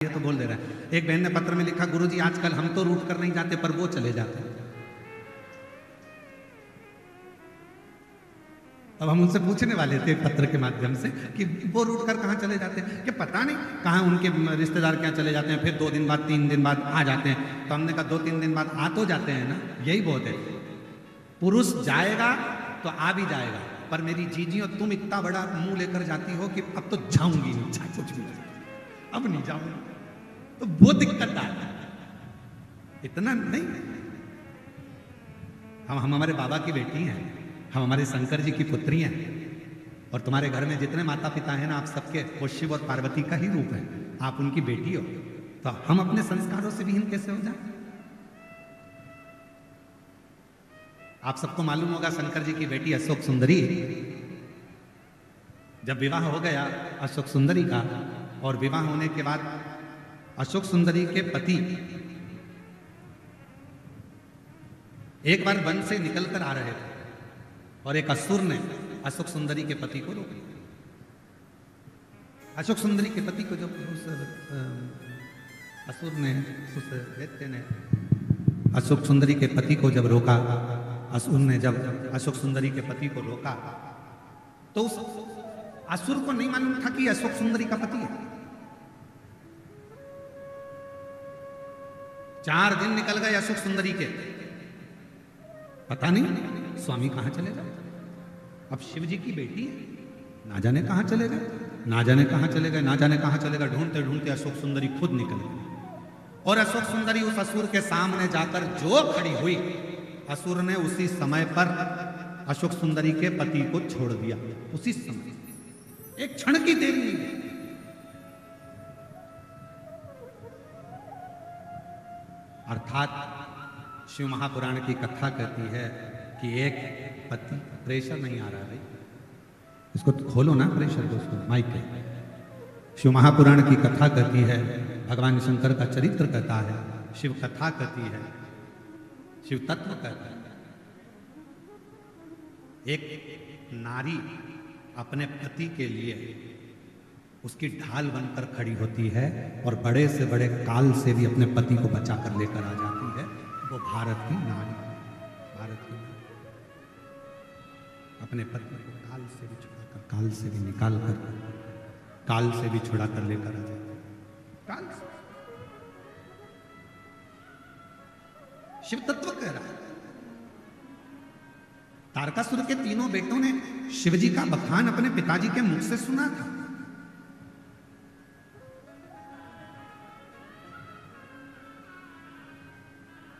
ये तो बोल दे रहा है। एक बहन ने पत्र में लिखा, गुरुजी आजकल हम तो रूठ कर नहीं जाते पर वो चले जाते हैं। अब हम उनसे पूछने वाले थे पत्र के माध्यम से कि वो रूठ कर कहाँ चले जाते हैं, कि पता नहीं कहाँ उनके रिश्तेदार क्या चले जाते हैं, फिर 2 दिन बाद 3 दिन बाद आ जाते हैं। तो हमने कहा 2-3 दिन बाद आ तो जाते हैं ना, यही बहुत है। पुरुष जाएगा तो आ भी जाएगा, पर मेरी जीजी और तुम इतना बड़ा मुंह लेकर जाती हो कि अब तो जाऊंगी नहीं, चाहे कुछ भी अब नहीं जाऊंगी, तो वो दिक्कत आ इतना नहीं। हम हमारे बाबा की बेटी हैं, हम हमारे शंकर जी की पुत्री हैं, और तुम्हारे घर में जितने माता पिता हैं ना, आप सबके वो शिव और पार्वती का ही रूप है, आप उनकी बेटी हो, तो हम अपने संस्कारों से विहीन कैसे हो जाए। आप सबको मालूम होगा शंकर जी की बेटी अशोक सुंदरी, जब विवाह हो गया अशोक सुंदरी का, और विवाह होने के बाद अशोक सुंदरी के पति एक बार वन से निकलकर आ रहे थे और एक असुर ने अशोक सुंदरी के पति को रोक लिया। अशोक सुंदरी के पति को जब उस असुर ने, उस दैत्य ने अशोक सुंदरी के पति को जब रोका, असुर ने जब अशोक सुंदरी के पति को रोका, तो उस असुर को नहीं मालूम था कि अशोक सुंदरी का पति है। 4 दिन निकल गए अशोक सुंदरी के, पता नहीं स्वामी कहां चले गए। अब शिव जी की बेटी है, ना जाने कहां चले गए, ना जाने कहां चले गए, ना जाने कहां चले गए। ढूंढते ढूंढते अशोक सुंदरी खुद निकल गई, और अशोक सुंदरी उस असुर के सामने जाकर जो खड़ी हुई, असुर ने उसी समय पर अशोक सुंदरी के पति को छोड़ दिया। उसी समय, एक क्षण की देरी नहीं। अर्थात शिव महापुराण की कथा कहती है कि एक पति, प्रेशर नहीं आ रहा भाई, इसको तो खोलो ना प्रेशर दोस्तों, माइक पे। शिव महापुराण की कथा कहती है, भगवान शंकर का चरित्र कहता है, शिव कथा कहती है, शिव तत्व कहता है। एक नारी अपने पति के लिए उसकी ढाल बनकर खड़ी होती है, और बड़े से बड़े काल से भी अपने पति को बचा कर लेकर आ जाती है। वो भारत की नारी, भारत की नारी अपने पति को काल से भी छुड़ाकर, काल से भी निकाल कर, काल से भी छुड़ा कर लेकर आ जाती है। काल से शिव तत्व कह रहा है। तारकासुर के 3 बेटों ने शिवजी का बखान अपने पिताजी के मुख से सुना था।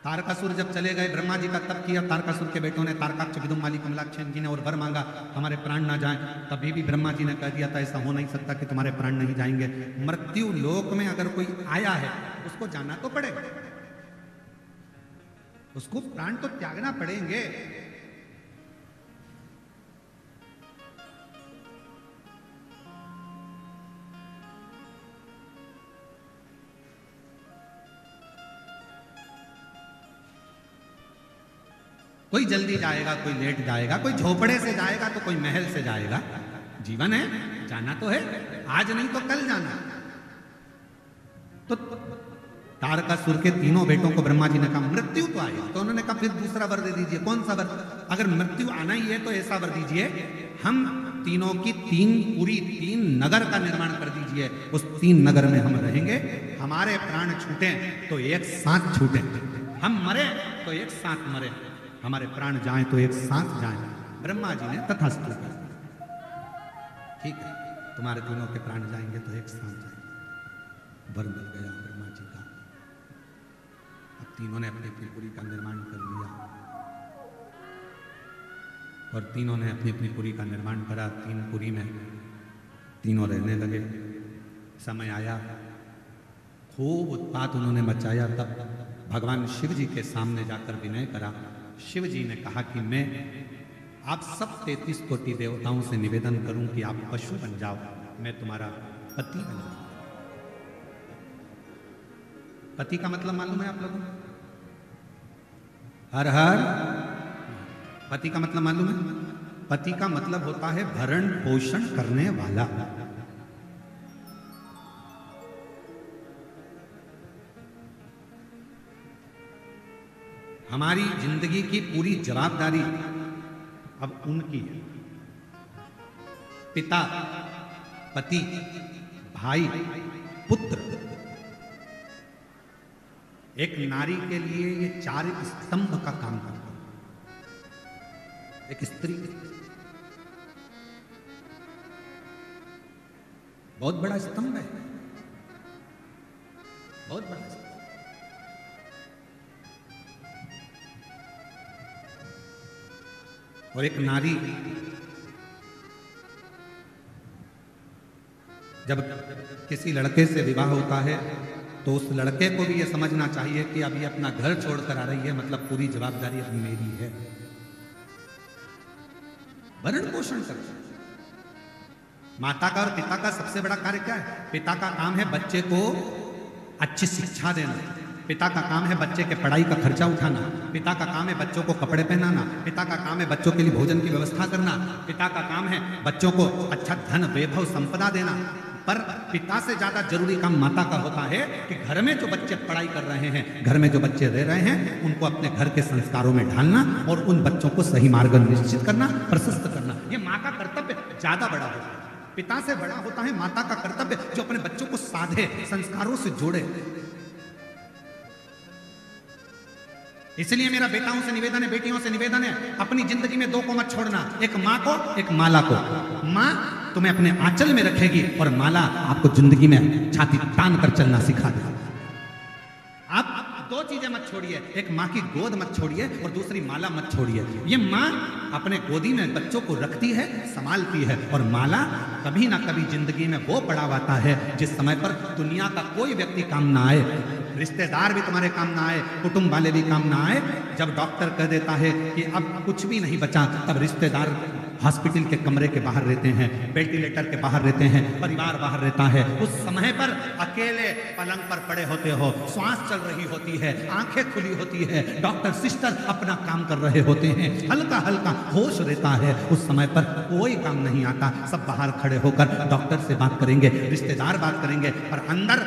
तारकासुर जब चले गए, ब्रह्मा जी का तप किया, तारकासुर के बेटों ने, तारकाक्ष, विदुमाली, कमलाक्षण जी ने, और वर मांगा हमारे प्राण ना जाएं। तभी भी ब्रह्मा जी ने कह दिया था ऐसा हो नहीं सकता कि तुम्हारे प्राण नहीं जाएंगे। मृत्यु लोक में अगर कोई आया है उसको जाना तो पड़ेगा, उसको प्राण तो त्यागना पड़ेंगे। कोई जल्दी जाएगा, कोई लेट जाएगा, कोई झोपड़े से जाएगा तो कोई महल से जाएगा। जीवन है, जाना तो है, आज नहीं तो कल जाना। तो तारकासुर के 3 बेटों को ब्रह्मा जी ने कहा मृत्यु तो आई, तो उन्होंने कहा फिर दूसरा वर दे दीजिए। कौन सा वर? अगर मृत्यु आना ही है तो ऐसा वर दीजिए, हम तीनों की 3 नगर का निर्माण कर दीजिए, उस 3 नगर में हम रहेंगे। हमारे प्राण छूटे तो एक साथ छूटे, हम मरे तो एक साथ मरे, हमारे प्राण जाएं तो एक साथ जाएं। ब्रह्मा जी ने तथास्तु कहा, ठीक है, तुम्हारे तीनों के प्राण जाएंगे तो एक साथ जाएंगे। वर मिल गया ब्रह्मा जी का। अब तीनों ने अपनी अपनी पुरी का निर्माण कर लिया, और तीनों ने अपनी अपनी पुरी का निर्माण करा। 3 पुरी में तीनों रहने लगे। समय आया, खूब उत्पात उन्होंने मचाया। तब भगवान शिव जी के सामने जाकर विनय करा। शिव जी ने कहा कि मैं आप सब 33 कोटि देवताओं से निवेदन करूं कि आप पशु बन जाओ, मैं तुम्हारा पति बन जाऊं। पति का मतलब मालूम है आप लोगों को? हर हर। पति का मतलब मालूम है? पति का मतलब होता है भरण पोषण करने वाला। हमारी जिंदगी की पूरी जवाबदारी अब उनकी है। पिता, पति, भाई, पुत्र। एक नारी के लिए ये 4 स्तंभ का काम करता है। एक स्त्री बहुत बड़ा स्तंभ है, बहुत बड़ा स्तंभ। और एक नारी जब किसी लड़के से विवाह होता है तो उस लड़के को भी यह समझना चाहिए कि अभी अपना घर छोड़कर आ रही है, मतलब पूरी जवाबदारी अब मेरी है। भरण पोषण कर। माता का और पिता का सबसे बड़ा कार्य क्या है? पिता का काम है बच्चे को अच्छी शिक्षा देना, पिता का काम है बच्चे के पढ़ाई का खर्चा उठाना, पिता का काम है बच्चों को कपड़े पहनाना, पिता का काम है बच्चों के लिए भोजन की व्यवस्था करना, पिता का काम है बच्चों को अच्छा धन वैभव संपदा देना। पर पिता से ज्यादा जरूरी काम माता का होता है कि घर में जो बच्चे पढ़ाई कर रहे हैं, घर में जो बच्चे रह रहे हैं, उनको अपने घर के संस्कारों में ढालना और उन बच्चों को सही मार्ग निश्चित करना, प्रशस्त करना। ये माँ का कर्तव्य ज्यादा बड़ा होता है। पिता से बड़ा होता है माता का कर्तव्य, जो अपने बच्चों को साधे, संस्कारों से जोड़े। इसलिए मेरा बेटाओं से निवेदन है, बेटियों से निवेदन है, अपनी जिंदगी में 2 को मत छोड़ना, एक माँ को, एक माला को। माँ तुम्हें अपने आंचल में रखेगी और माला आपको जिंदगी में छाती तान कर चलना सिखा देगी। आप 2 चीजें मत छोड़िए, एक माँ की गोद मत छोड़िए और दूसरी माला मत छोड़िए। ये माँ अपने गोदी में बच्चों को रखती है, संभालती है, और माला कभी ना कभी जिंदगी में वो पड़ाव आता है जिस समय पर दुनिया का कोई व्यक्ति काम ना आए, रिश्तेदार भी तुम्हारे काम ना आए, कुटुंब वाले भी काम ना आए। जब डॉक्टर कह देता है कि अब कुछ भी नहीं बचा, तब रिश्तेदार हॉस्पिटल के कमरे के बाहर रहते हैं, वेंटिलेटर के बाहर रहते हैं, परिवार बाहर रहता है। उस समय पर अकेले पलंग पर पड़े होते हो, श्वास चल रही होती है, आंखें खुली होती है, डॉक्टर सिस्टर अपना काम कर रहे होते हैं, हल्का हल्का होश रहता है। उस समय पर कोई काम नहीं आता, सब बाहर खड़े होकर डॉक्टर से बात करेंगे, रिश्तेदार बात करेंगे, पर अंदर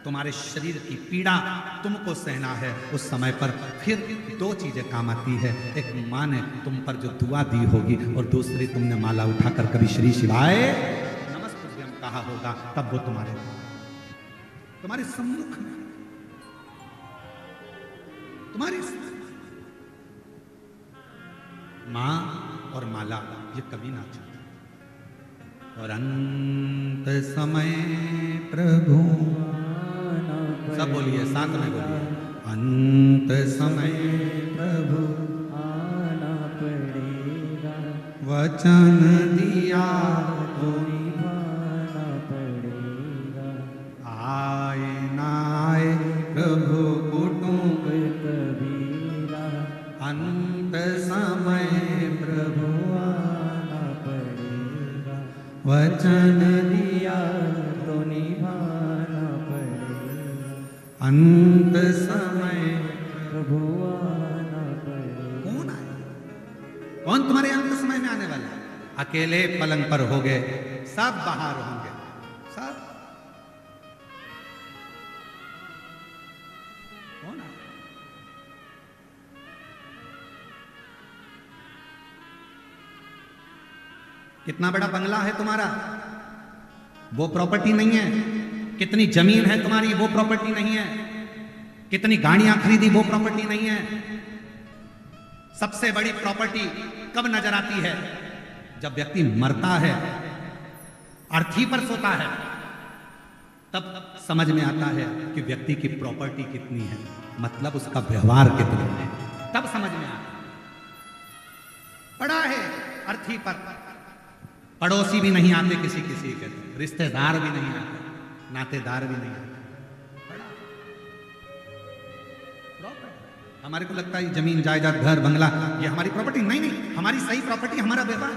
तुम्हारे शरीर की पीड़ा तुमको सहना है। उस समय पर फिर 2 चीजें काम आती है, एक माँ ने तुम पर जो दुआ दी होगी और दूसरी तुमने माला उठाकर कभी श्री शिवाय नमस्तुभ्यं कहा होगा, तब वो तुम्हारे सम्मुख में, तुम्हारी माँ और माला ये कभी ना छूटे। और अंत समय प्रभु, सब बोलिए, साथ में बोलिए, अंत समय प्रभु आना पड़ेगा, वचन दिया तो निभाना पड़ेगा, आए ना आए प्रभु कुटुंब कबीरा, अंत समय प्रभु आना पड़ेगा, वचन दिया तो निभाना पड़ेगा, अंत समय प्रभु आना पड़ेगा। कौन आए? कौन तुम्हारे अंत समय में आने वाला है? अकेले पलंग पर हो गए, सब बाहर होंगे, सब। कौन आए? कितना बड़ा बंगला है तुम्हारा, वो प्रॉपर्टी नहीं है। कितनी जमीन है तुम्हारी, वो प्रॉपर्टी नहीं है। कितनी गाड़ियां खरीदी, वो प्रॉपर्टी नहीं है। सबसे बड़ी प्रॉपर्टी कब नजर आती है? जब व्यक्ति मरता है, अर्थी पर सोता है, तब समझ में आता है कि व्यक्ति की प्रॉपर्टी कितनी है, मतलब उसका व्यवहार कितना है, तब समझ में आता है। पड़ा है अर्थी पर, पड़ोसी भी नहीं आते किसी किसी के, रिश्तेदार भी नहीं आते, नातेदार भी नहीं आते। हमारे को लगता है जमीन जायदाद घर बंगला ये हमारी प्रॉपर्टी, नहीं नहीं, हमारी सही प्रॉपर्टी हमारा व्यवहार।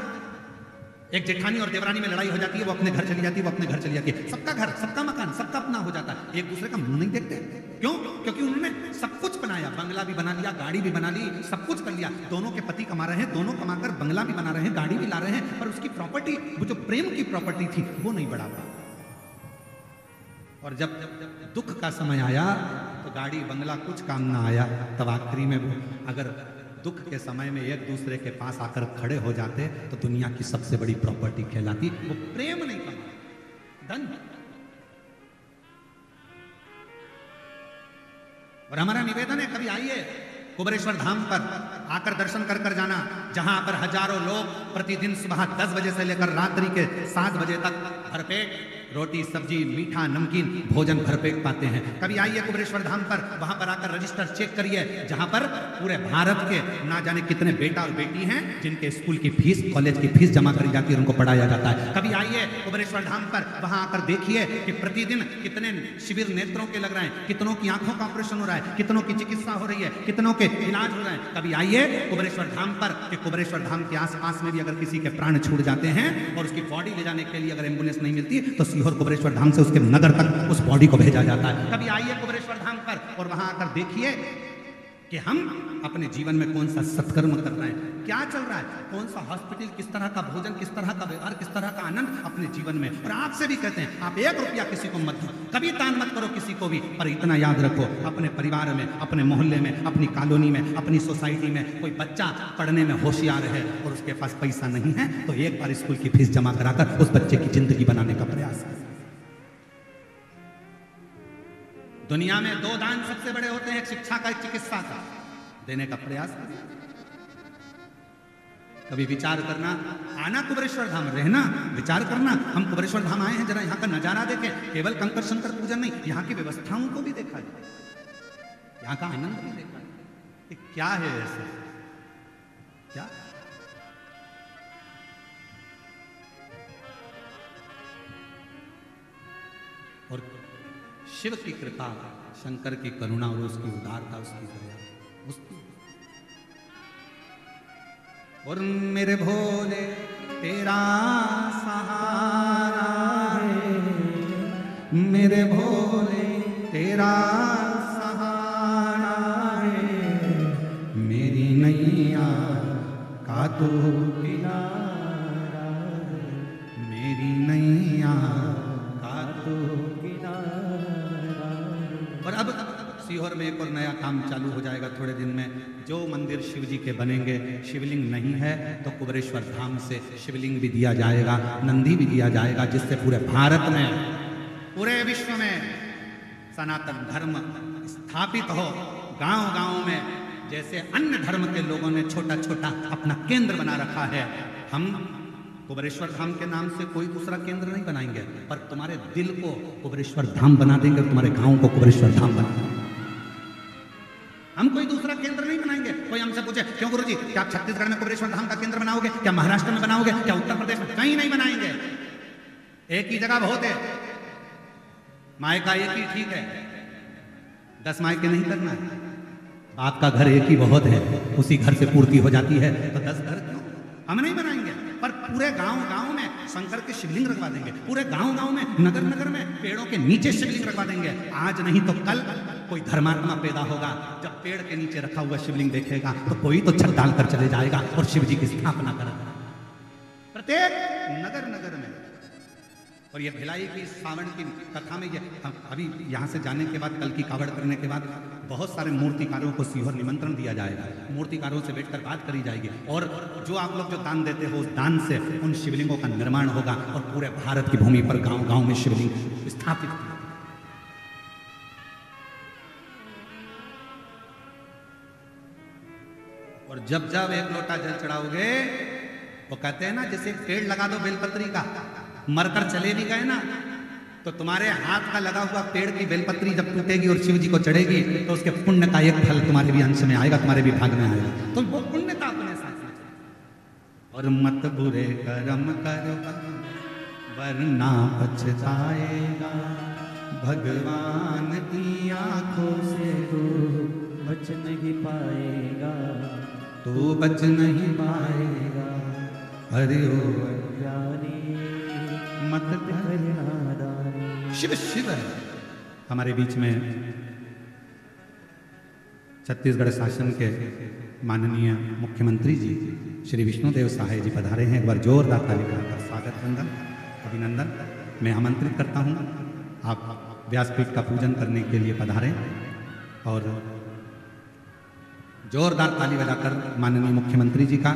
एक जेठानी और देवरानी में लड़ाई हो जाती है, वो अपने घर चली जाती है, वो अपने घर चली जाती है, सबका घर, सबका मकान, सबका अपना हो जाता है, एक दूसरे का मुंह नहीं देखते। क्यों? क्योंकि उन्होंने सब कुछ बनाया, बंगला भी बना लिया, गाड़ी भी बना ली, सब कुछ कर लिया। दोनों के पति कमा रहे हैं, दोनों कमाकर बंगला भी बना रहे हैं, गाड़ी भी ला रहे हैं, पर उसकी प्रॉपर्टी, वो जो प्रेम की प्रॉपर्टी थी, वो नहीं बढ़ा पा। और जब दुख का समय आया तो गाड़ी बंगला कुछ काम ना आया। तब आखिरी में वो अगर दुख के समय में एक दूसरे के पास आकर खड़े हो जाते तो दुनिया की सबसे बड़ी प्रॉपर्टी कहलाती। वो प्रेम नहीं कमा, धन। और हमारा निवेदन है, कभी आइए कुबेरेश्वर धाम पर आकर दर्शन कर कर जाना, जहां पर हजारों लोग प्रतिदिन सुबह 10 बजे से लेकर रात्रि के 7 बजे तक भरपेट रोटी सब्जी मीठा नमकीन भोजन भरपेट पाते हैं। कभी आइए कुबेरेश्वर धाम पर, वहां पर आकर रजिस्टर चेक करिए, जहां पर पूरे भारत के ना जाने कितने बेटा और बेटी हैं जिनके स्कूल की फीस कॉलेज की फीस जमा करी जाती है और उनको पढ़ाया जाता है। कभी आइए कुबेरेश्वर धाम पर, वहां आकर देखिए कि प्रतिदिन कितने शिविर नेत्रों के लग रहे हैं, कितनों की आंखों का ऑपरेशन हो रहा है, कितनों की चिकित्सा हो रही है, कितनों के इलाज हो रहे हैं। कभी आइए कुबेरेश्वर धाम पर कि कुबेरेश्वर धाम के आसपास में भी अगर किसी के प्राण छूट जाते हैं और उसकी बॉडी ले जाने के लिए अगर एम्बुलेंस नहीं मिलती तो सीहोर कुबेरेश्वर धाम से उसके नगर तक उस बॉडी को भेजा जाता है। कभी आइए कुबेरेश्वर धाम पर और वहां आकर देखिए कि हम अपने जीवन में कौन सा सत्कर्म कर रहे हैं, क्या चल रहा है, कौन सा हॉस्पिटल, किस तरह का भोजन, किस तरह का व्यवहार, किस तरह का आनंद अपने जीवन में। और आपसे भी कहते हैं, आप 1 रुपया किसी को मत दो, कभी दान मत करो किसी को भी, पर इतना याद रखो, अपने परिवार में, अपने मोहल्ले में, अपनी कॉलोनी में, अपनी सोसाइटी में कोई बच्चा पढ़ने में होशियार है और उसके पास पैसा नहीं है तो एक बार स्कूल की फीस जमा कराकर उस बच्चे की जिंदगी बनाने का प्रयास करें। दुनिया में 2 दान सबसे बड़े होते हैं, एक शिक्षा का, एक चिकित्सा का। देने का प्रयास करें। कभी विचार करना, आना कुबेरेश्वर धाम, रहना, विचार करना। हम कुबेरेश्वर धाम आए हैं, जरा यहाँ का नजारा देखें, केवल कंकर शंकर पूजन नहीं, यहाँ की व्यवस्थाओं को भी देखा जाए, यहाँ का आनंद भी देखा जाए कि क्या है ऐसे, क्या और शिव की कृपा, शंकर की करुणा और उसकी उदारता, उसकी दया, उसकी। और मेरे भोले तेरा सहारा है, मेरे भोले तेरा सहारा है, मेरी नैया का तू किनारा है, मेरी नैया का तू किनारा। और अब सीहोर में एक और नया काम चालू हो जाएगा थोड़े दिन में। जो मंदिर शिव जी के बनेंगे, शिवलिंग नहीं है तो कुबेरेश्वर धाम से शिवलिंग भी दिया जाएगा, नंदी भी दिया जाएगा, जिससे पूरे भारत में, पूरे विश्व में सनातन धर्म स्थापित हो। गांव-गांव में जैसे अन्य धर्म के लोगों ने छोटा छोटा अपना केंद्र बना रखा है, हम कुबेरेश्वर धाम के नाम से कोई दूसरा केंद्र नहीं बनाएंगे, पर तुम्हारे दिल को कुबेरेश्वर धाम बना देंगे, तुम्हारे गांव को कुबेरेश्वर धाम बना देंगे। हम कोई दूसरा केंद्र नहीं बनाएंगे। कोई हमसे पूछे, क्यों गुरुजी, क्या आप छत्तीसगढ़ में कुबेरेश्वर धाम का केंद्र बनाओगे, क्या महाराष्ट्र में बनाओगे, क्या उत्तर प्रदेश में? कहीं नहीं बनाएंगे। एक ही जगह बहुत है, मायका एक ही ठीक है, 10 मायके नहीं करना है। आपका घर एक ही बहुत है, उसी घर से पूर्ति हो जाती है, तो 10 घर क्यों? हम नहीं बनाएंगे, पर पूरे गांव-गांव में शंकर के शिवलिंग रखवा देंगे, पूरे गांव-गांव में, नगर-नगर में पेड़ों के नीचे शिवलिंग रखवा देंगे। आज नहीं तो कल कोई धर्मात्मा पैदा होगा, जब पेड़ के नीचे रखा हुआ शिवलिंग देखेगा तो कोई तो छत डालकर चले जाएगा और शिव जी की स्थापना करेगा प्रत्येक नगर-नगर में। और ये भिलाई की सावन की कथा में, ये अभी यहाँ से जाने के बाद, कल की कावड़ करने के बाद बहुत सारे मूर्तिकारों को सीहोर निमंत्रण दिया जाएगा, मूर्तिकारों से बैठकर बात करी जाएगी, और जो आप लोग जो दान देते हो उस दान से उन शिवलिंगों का निर्माण होगा और पूरे भारत की भूमि पर गांव-गांव में शिवलिंग स्थापित होगा। और जब जब एक लोटा जल चढ़ाओगे, वो कहते हैं ना, जैसे पेड़ लगा दो बेलपत्री का, मरकर चले भी गए ना, तो तुम्हारे हाथ का लगा हुआ पेड़ की बेलपत्री जब टूटेगी और शिव जी को चढ़ेगी तो उसके पुण्य का एक फल तुम्हारे भी अंश में आएगा, तुम्हारे भी भाग में आएगा। तो वो पुण्य का अपने साथ में। और मत बुरे कर्म कर वरना पछताएगा, भगवान की आंखों से तू बच नहीं पाएगा, तू बच नहीं पाएगा। अरे ओ अज्ञानी मत करना। शिव शिव है। हमारे बीच में छत्तीसगढ़ शासन के माननीय मुख्यमंत्री जी श्री विष्णुदेव साहे जी पधारे हैं। एक बार जोरदार ताली बजाकर स्वागत, वंदन, अभिनंदन। मैं आमंत्रित करता हूं, आप व्यासपीठ का पूजन करने के लिए पधारें। और जोरदार ताली बजाकर माननीय मुख्यमंत्री जी का,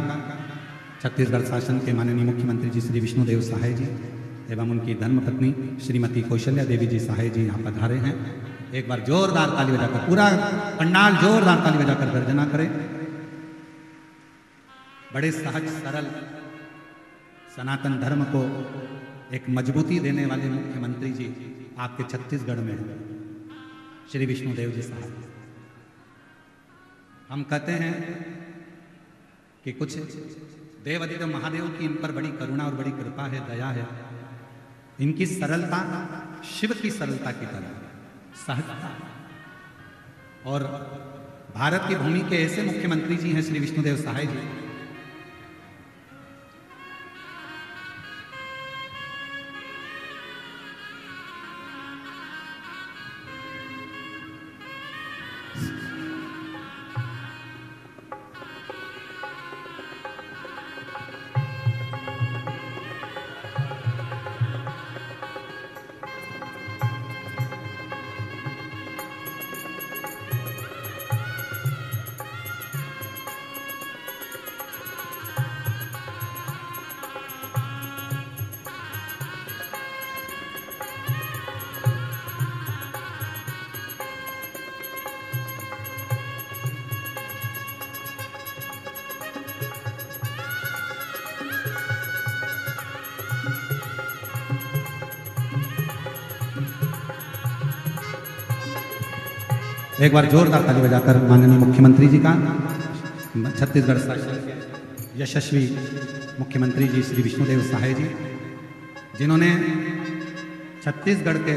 छत्तीसगढ़ शासन के माननीय मुख्यमंत्री जी श्री विष्णुदेव साय जी एवं उनकी धर्मपत्नी श्रीमती कौशल्या देवी जी साय जी यहाँ पधारे हैं। एक बार जोरदार ताली बजाकर, पूरा पंडाल जोरदार ताली बजाकर गर्जना करे। बड़े सहज सरल सनातन धर्म को एक मजबूती देने वाले मुख्यमंत्री जी आपके छत्तीसगढ़ में हैं, श्री विष्णुदेव जी साहब। हम कहते हैं कि कुछ देवाधिदेव महादेव की इन पर बड़ी करुणा और बड़ी कृपा है, दया है। इनकी सरलता शिव की सरलता की तरह सहजता, और भारत की भूमि के ऐसे मुख्यमंत्री जी हैं श्री विष्णुदेव साय जी, एक बार जोरदार ताली बजाकर माननीय मुख्यमंत्री जी का, छत्तीसगढ़ शासन के यशस्वी मुख्यमंत्री जी श्री विष्णुदेव साय जी, जिन्होंने छत्तीसगढ़ के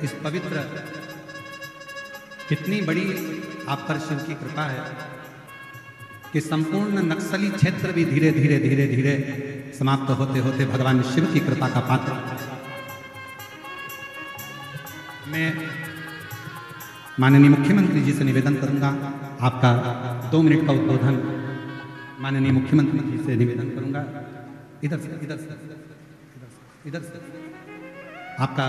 इस पवित्र, कितनी बड़ी आप पर शिव की कृपा है कि संपूर्ण नक्सली क्षेत्र भी धीरे धीरे धीरे धीरे समाप्त होते होते भगवान शिव की कृपा का पात्र। मैं माननीय मुख्यमंत्री जी से निवेदन करूंगा, आपका 2 मिनट का उद्बोधन माननीय मुख्यमंत्री जी से निवेदन करूंगा। इधर से इधर से इधर से आपका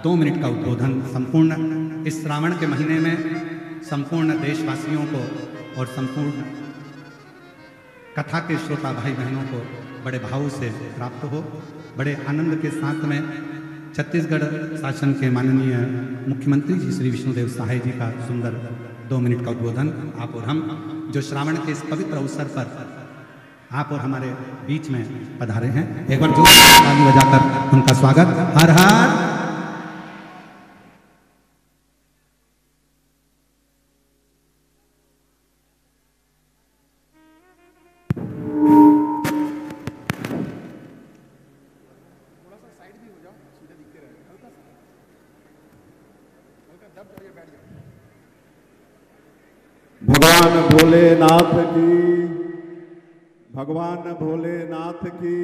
2 मिनट का उद्बोधन संपूर्ण इस श्रावण के महीने में संपूर्ण देशवासियों को और संपूर्ण कथा के श्रोता भाई बहनों को बड़े भाव से प्राप्त हो। बड़े आनंद के साथ में छत्तीसगढ़ शासन के माननीय मुख्यमंत्री जी श्री विष्णुदेव साय जी का सुंदर 2 मिनट का उद्बोधन आप और हम, जो श्रावण के इस पवित्र अवसर पर आप और हमारे बीच में पधारे हैं, एक बार जोरदार ताली बजाकर उनका स्वागत। हर हर भगवान भोलेनाथ की, भगवान भोलेनाथ की,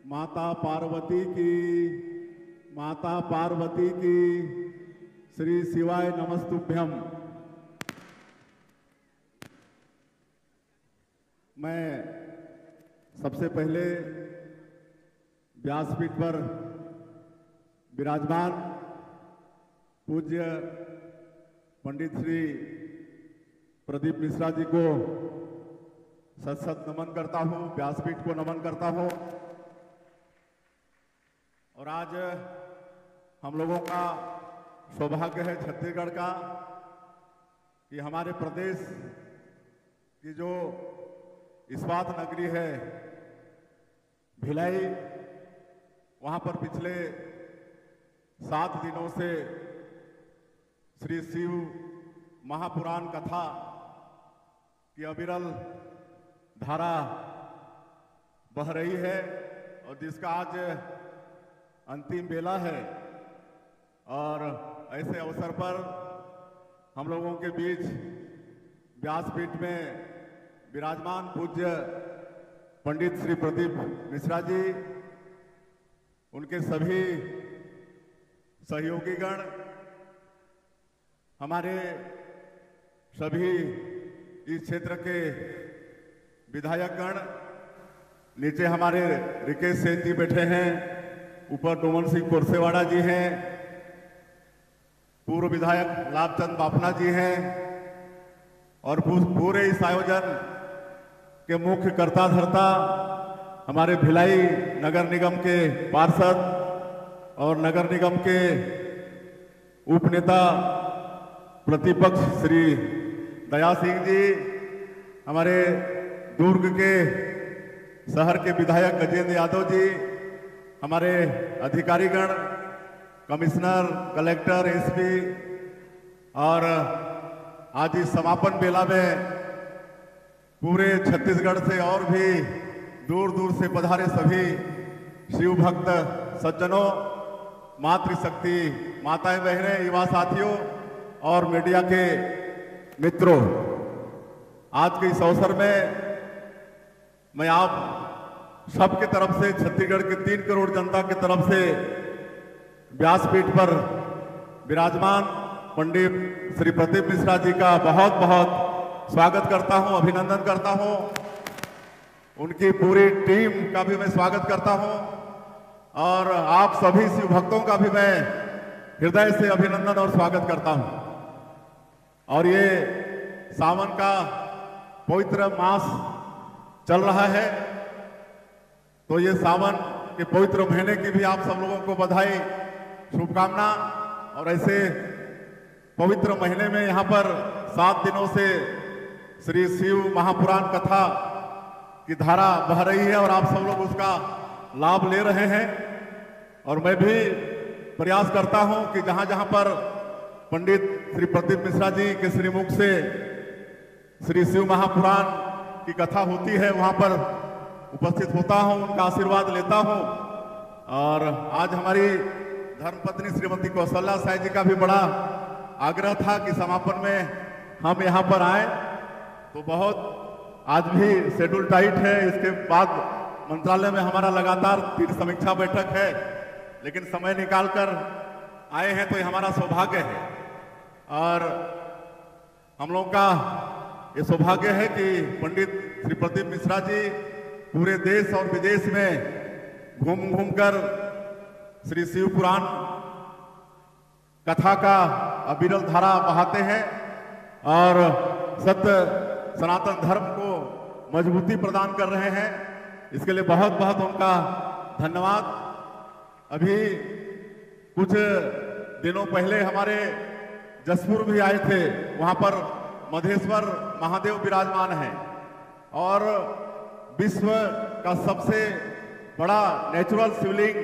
माता पार्वती की, माता पार्वती की, श्री शिवाय नमस्तुभ्यम। मैं सबसे पहले व्यासपीठ पर विराजमान पूज्य पंडित श्री प्रदीप मिश्रा जी को सत सत नमन करता हूं, व्यासपीठ को नमन करता हूं। और आज हम लोगों का सौभाग्य है छत्तीसगढ़ का कि हमारे प्रदेश की जो इस्पात नगरी है भिलाई, वहां पर पिछले 7 दिनों से श्री शिव महापुराण कथा की अविरल धारा बह रही है और जिसका आज अंतिम बेला है। और ऐसे अवसर पर हम लोगों के बीच व्यासपीठ में विराजमान पूज्य पंडित श्री प्रदीप मिश्रा जी, उनके सभी सहयोगीगण, हमारे सभी इस क्षेत्र के विधायकगण, नीचे हमारे रिकेश सेन जी बैठे हैं, ऊपर डोमन सिंह कोरसेवाड़ा जी हैं, पूर्व विधायक लाभचंद बाफना जी हैं और पूरे इस आयोजन के मुख्य कर्ता धर्ता हमारे भिलाई नगर निगम के पार्षद और नगर निगम के उपनेता प्रतिपक्ष श्री दया सिंह जी, हमारे दुर्ग के शहर के विधायक गजेंद्र यादव जी, हमारे अधिकारीगण, कमिश्नर, कलेक्टर, एसपी और आज इस समापन बेला में पूरे छत्तीसगढ़ से और भी दूर दूर से पधारे सभी शिव भक्त सज्जनों, मातृशक्ति माताएं, बहनें, युवा साथियों और मीडिया के मित्रों, आज के इस अवसर में मैं आप सबके तरफ से, छत्तीसगढ़ के 3 करोड़ जनता की तरफ से व्यासपीठ पर विराजमान पंडित श्री प्रदीप मिश्रा जी का बहुत बहुत स्वागत करता हूं, अभिनंदन करता हूं। उनकी पूरी टीम का भी मैं स्वागत करता हूं और आप सभी शिव भक्तों का भी मैं हृदय से अभिनंदन और स्वागत करता हूं। और ये सावन का पवित्र मास चल रहा है, तो ये सावन के पवित्र महीने की भी आप सब लोगों को बधाई, शुभकामना। और ऐसे पवित्र महीने में यहाँ पर 7 दिनों से श्री शिव महापुराण कथा की धारा बह रही है और आप सब लोग उसका लाभ ले रहे हैं। और मैं भी प्रयास करता हूं कि जहां जहां पर पंडित श्री प्रदीप मिश्रा जी के श्रीमुख से श्री शिव महापुराण की कथा होती है, वहां पर उपस्थित होता हूं, उनका आशीर्वाद लेता हूं। और आज हमारी धर्मपत्नी श्रीमती कौशल्या साई जी का भी बड़ा आग्रह था कि समापन में हम यहाँ पर आए, तो बहुत आज भी शेड्यूल टाइट है। इसके बाद मंत्रालय में हमारा लगातार 3 समीक्षा बैठक है, लेकिन समय निकालकर आए हैं तो ये हमारा सौभाग्य है। और हम लोगों का ये सौभाग्य है कि पंडित श्री प्रदीप मिश्रा जी पूरे देश और विदेश में घूम घूमकर श्री शिव पुराण कथा का अविरल धारा बहाते हैं और सत्य सनातन धर्म को मजबूती प्रदान कर रहे हैं। इसके लिए बहुत बहुत उनका धन्यवाद। अभी कुछ दिनों पहले हमारे जसपुर भी आए थे, वहां पर मधेश्वर महादेव विराजमान हैं और विश्व का सबसे बड़ा नेचुरल शिवलिंग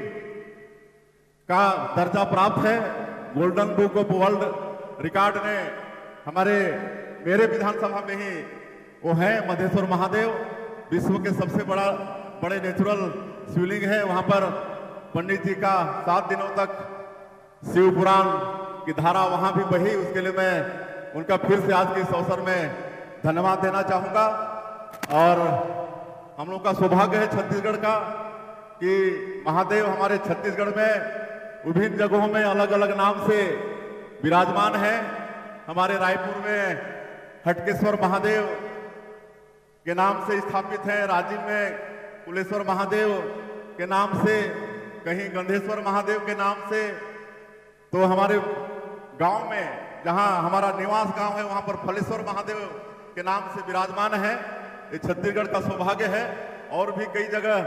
का दर्जा प्राप्त है। Golden book of world record ने मेरे विधानसभा में ही वो है मधेश्वर महादेव, विश्व के सबसे बड़े नेचुरल शिवलिंग है। वहां पर पंडित जी का 7 दिनों तक शिव पुराण की धारा वहां भी बही। उसके लिए मैं उनका फिर से आज के इस अवसर में धन्यवाद देना चाहूंगा। और हम लोग का सौभाग्य है छत्तीसगढ़ का कि महादेव हमारे छत्तीसगढ़ में विभिन्न जगहों में अलग अलग नाम से विराजमान है। हमारे रायपुर में हटकेश्वर महादेव के नाम से स्थापित है, राजिम में कुलेश्वर महादेव के नाम से, कहीं गंधेश्वर महादेव के नाम से। तो हमारे गांव में जहां हमारा निवास गांव है वहां पर फलेश्वर महादेव के नाम से विराजमान है। ये छत्तीसगढ़ का सौभाग्य है। और भी कई जगह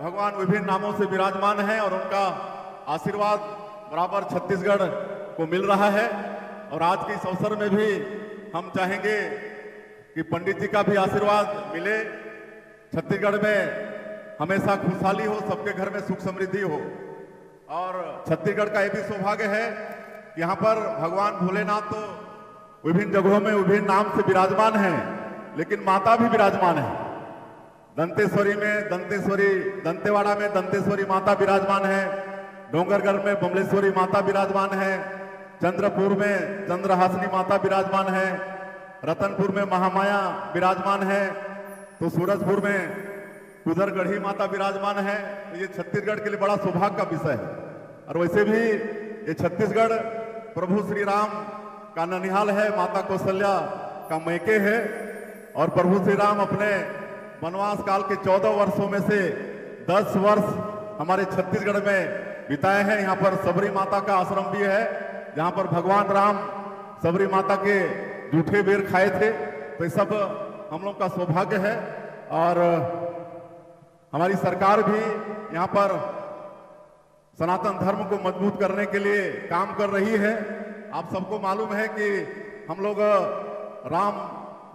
भगवान विभिन्न नामों से विराजमान है और उनका आशीर्वाद बराबर छत्तीसगढ़ को मिल रहा है। और आज के इस अवसर में भी हम चाहेंगे कि पंडित जी का भी आशीर्वाद मिले, छत्तीसगढ़ में हमेशा खुशहाली हो, सबके घर में सुख समृद्धि हो। और छत्तीसगढ़ का यह भी सौभाग्य है कि यहाँ पर भगवान भोलेनाथ तो विभिन्न जगहों में विभिन्न नाम से विराजमान हैं, लेकिन माता भी विराजमान है। दंतेश्वरी में दंतेवाड़ा में दंतेश्वरी माता विराजमान है, डोंगरगढ़ में बमलेश्वरी माता विराजमान है, चंद्रपुर में चंद्रहासिनी माता विराजमान है, रतनपुर में महामाया विराजमान है, तो सूरजपुर में कुदरगढ़ी माता विराजमान है। तो ये छत्तीसगढ़ के लिए बड़ा सौभाग्य का विषय है। और वैसे भी ये छत्तीसगढ़ प्रभु श्री राम का ननिहाल है, माता कौशल्या का मैके है। और प्रभु श्री राम अपने वनवास काल के 14 वर्षों में से 10 वर्ष हमारे छत्तीसगढ़ में बिताए हैं। यहाँ पर सबरी माता का आश्रम भी है, जहां पर भगवान राम सबरी माता के जूठे बेर खाए थे। तो ये सब हम लोग का सौभाग्य है और हमारी सरकार भी यहाँ पर सनातन धर्म को मजबूत करने के लिए काम कर रही है। आप सबको मालूम है कि हम लोग राम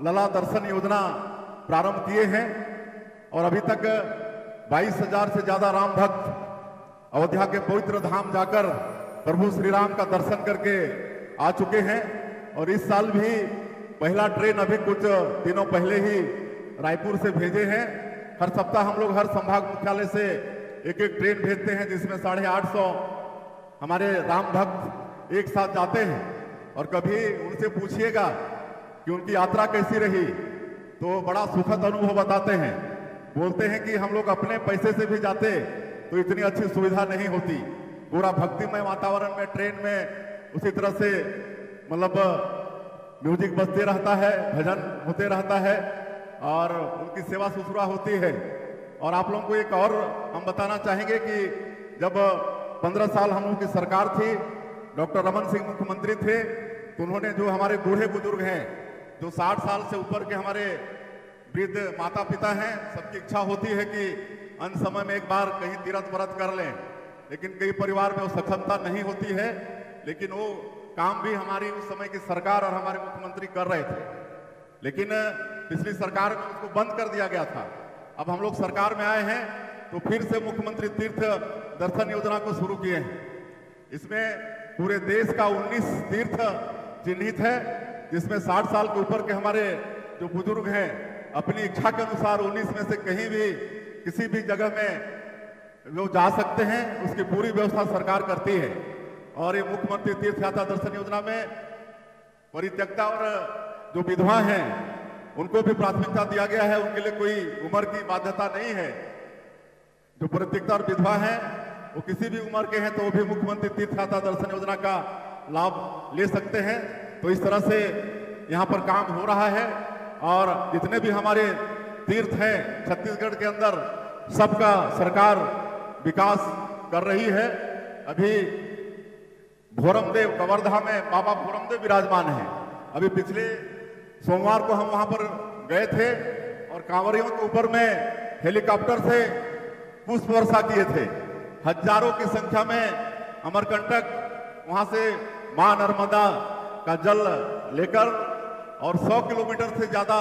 लला दर्शन योजना प्रारंभ किए हैं और अभी तक 22,000 से ज्यादा राम भक्त अयोध्या के पवित्र धाम जाकर प्रभु श्री राम का दर्शन करके आ चुके हैं। और इस साल भी पहला ट्रेन अभी कुछ दिनों पहले ही रायपुर से भेजे हैं। हर सप्ताह हम लोग हर संभाग मुख्यालय से एक एक ट्रेन भेजते हैं जिसमें 850 हमारे राम भक्त एक साथ जाते हैं। और कभी उनसे पूछिएगा कि उनकी यात्रा कैसी रही तो बड़ा सुखद अनुभव बताते हैं। बोलते हैं कि हम लोग अपने पैसे से भी जाते तो इतनी अच्छी सुविधा नहीं होती। पूरा भक्तिमय वातावरण में ट्रेन में उसी तरह से मतलब म्यूजिक बजते रहता है, भजन होते रहता है और उनकी सेवा शुश्रूषा होती है। और आप लोगों को एक और हम बताना चाहेंगे कि जब 15 साल हम लोग की सरकार थी, डॉक्टर रमन सिंह मुख्यमंत्री थे, तो उन्होंने जो हमारे बूढ़े बुजुर्ग हैं, जो 60 साल से ऊपर के हमारे वृद्ध माता पिता हैं, सबकी इच्छा होती है कि अंत समय में एक बार कहीं तीर्थ व्रत कर लें, लेकिन कई परिवार में वो सक्षमता नहीं होती है। लेकिन वो काम भी हमारी उस समय की सरकार और हमारे मुख्यमंत्री कर रहे थे, लेकिन पिछली सरकार में उसको बंद कर दिया गया था। अब हम लोग सरकार में आए हैं तो फिर से मुख्यमंत्री तीर्थ दर्शन योजना को शुरू किए हैं। इसमें पूरे देश का 19 तीर्थ चिन्हित है, जिसमें 60 साल के ऊपर के हमारे जो बुजुर्ग हैं अपनी इच्छा के अनुसार 19 में से कहीं भी किसी भी जगह में जो जा सकते हैं, उसकी पूरी व्यवस्था सरकार करती है। और ये मुख्यमंत्री तीर्थ यात्रा दर्शन योजना में परित्यक्ता और जो विधवा हैं उनको भी प्राथमिकता दिया गया है। उनके लिए कोई उम्र की बाध्यता नहीं है। जो परित्यक्ता और विधवा हैं वो किसी भी उम्र के हैं तो वो भी मुख्यमंत्री तीर्थ यात्रा दर्शन योजना का लाभ ले सकते हैं। तो इस तरह से यहाँ पर काम हो रहा है और जितने भी हमारे तीर्थ हैं छत्तीसगढ़ के अंदर, सबका सरकार विकास कर रही है। अभी भोरमदेव कवर्धा में बाबा भोरमदेव विराजमान हैं। अभी पिछले सोमवार को हम वहां पर गए थे और कांवरियों के ऊपर में हेलीकॉप्टर से पुष्प वर्षा किए थे। हजारों की संख्या में अमरकंटक वहां से मां नर्मदा का जल लेकर और 100 किलोमीटर से ज्यादा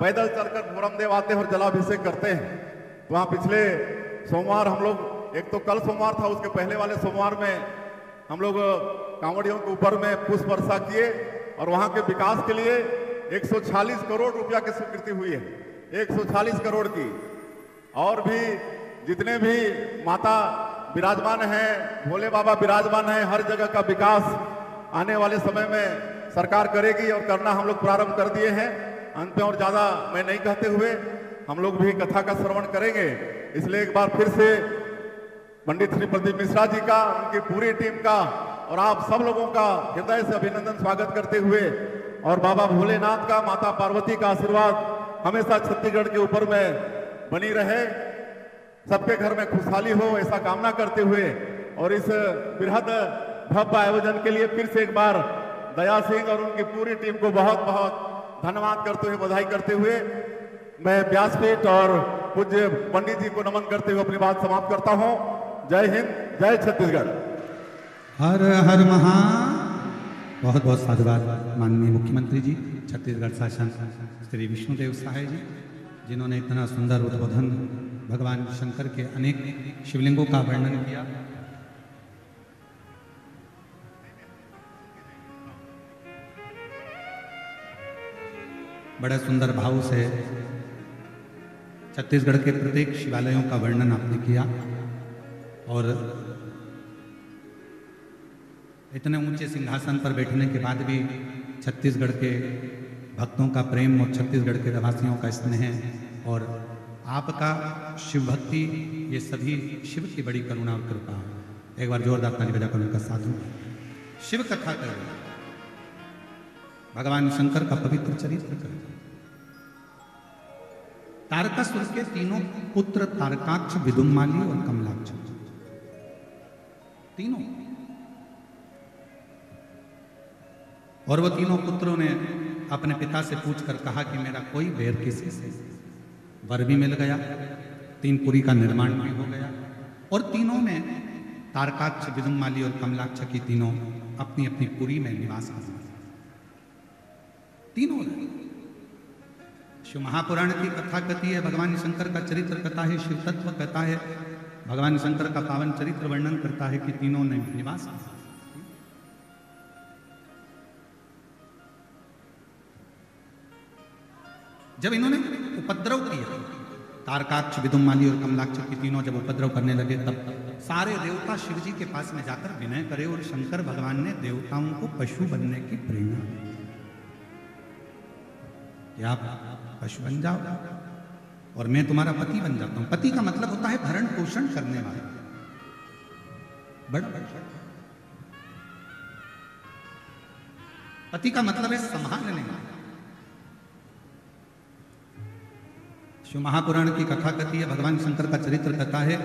पैदल चलकर भोरमदेव आते हैं और जलाभिषेक करते हैं। तो वहां पिछले सोमवार हम लोग, एक तो कल सोमवार था, उसके पहले वाले सोमवार में हम लोग कांवड़ियों के ऊपर में पुष्प वर्षा किए और वहां के विकास के लिए 146 करोड़ रुपया की स्वीकृति हुई है। 146 करोड़ की। और भी जितने भी माता विराजमान हैं, भोले बाबा विराजमान हैं, हर जगह का विकास आने वाले समय में सरकार करेगी और करना हम लोग प्रारंभ कर दिए हैं। अंत में और ज्यादा मैं नहीं कहते हुए हम लोग भी कथा का श्रवण करेंगे। इसलिए एक बार फिर से पंडित श्री प्रदीप मिश्रा जी का, उनकी पूरी टीम का और आप सब लोगों का हृदय से अभिनंदन स्वागत करते हुए और बाबा भोलेनाथ का, माता पार्वती का आशीर्वाद हमेशा छत्तीसगढ़ के ऊपर में बनी रहे, सबके घर में खुशहाली हो, ऐसा कामना करते हुए और इस बृहद भव्य आयोजन के लिए फिर से एक बार दया सिंह और उनकी पूरी टीम को बहुत बहुत धन्यवाद करते हुए, बधाई करते हुए मैं व्यासपीठ और पूज्य पंडित जी को नमन करते हुए अपनी बात समाप्त करता हूं। जय हिंद, जय छत्तीसगढ़। हर हर महा। बहुत बहुत साधुवाद माननीय मुख्यमंत्री जी, छत्तीसगढ़ शासन श्री विष्णुदेव सहाय जी, जिन्होंने इतना सुंदर उद्बोधन भगवान शंकर के अनेक शिवलिंगों का वर्णन किया। बड़े सुंदर भाव से छत्तीसगढ़ के प्रत्येक शिवालयों का वर्णन आपने किया और इतने ऊंचे सिंहासन पर बैठने के बाद भी छत्तीसगढ़ के भक्तों का प्रेम और छत्तीसगढ़ के रहवासियों का स्नेह और आपका शिव भक्ति, ये सभी शिव की बड़ी करुणा और कृपा है। एक बार जोरदार ताली बजाकर उनका साथ हो। शिव कथा करें, भगवान शंकर का पवित्र चरित्र करें। तारकासुर के तीनों पुत्र तारकाक्ष, विदुम्माली और कमलाक्ष, तीनों और वो तीनों पुत्रों ने अपने पिता से पूछकर कहा कि मेरा कोई बैर किसी से, वर भी मिल गया, 3 पुरी का निर्माण भी हो गया, और तीनों में तारकाक्ष, विदुमाली और कमलाक्ष की तीनों अपनी अपनी पुरी में निवास कर तीनों। शिव महापुराण की कथा कहती है, भगवान शंकर का चरित्र कथा है, शिव तत्व कथा है, भगवान शंकर का पावन चरित्र वर्णन करता है कि तीनों ने निवास किया। जब इन्होंने उपद्रव किया, तारकाक्ष, विदुमाली और कमलाक्ष की तीनों जब उपद्रव करने लगे, तब सारे देवता शिव जी के पास में जाकर विनय करे और शंकर भगवान ने देवताओं को पशु बनने की प्रेरणा दी कि आप पशु बन जाओ और मैं तुम्हारा पति बन जाता हूं। पति का मतलब होता है भरण पोषण करने वाला, बड़ा पति का मतलब है संभालने वाला। शिव महापुराण की कथा कहती है, भगवान शंकर का चरित्र कहता है,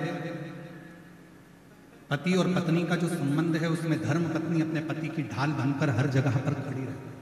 पति और पत्नी का जो संबंध है उसमें धर्म पत्नी अपने पति की ढाल बनकर हर जगह पर खड़ी रहती है।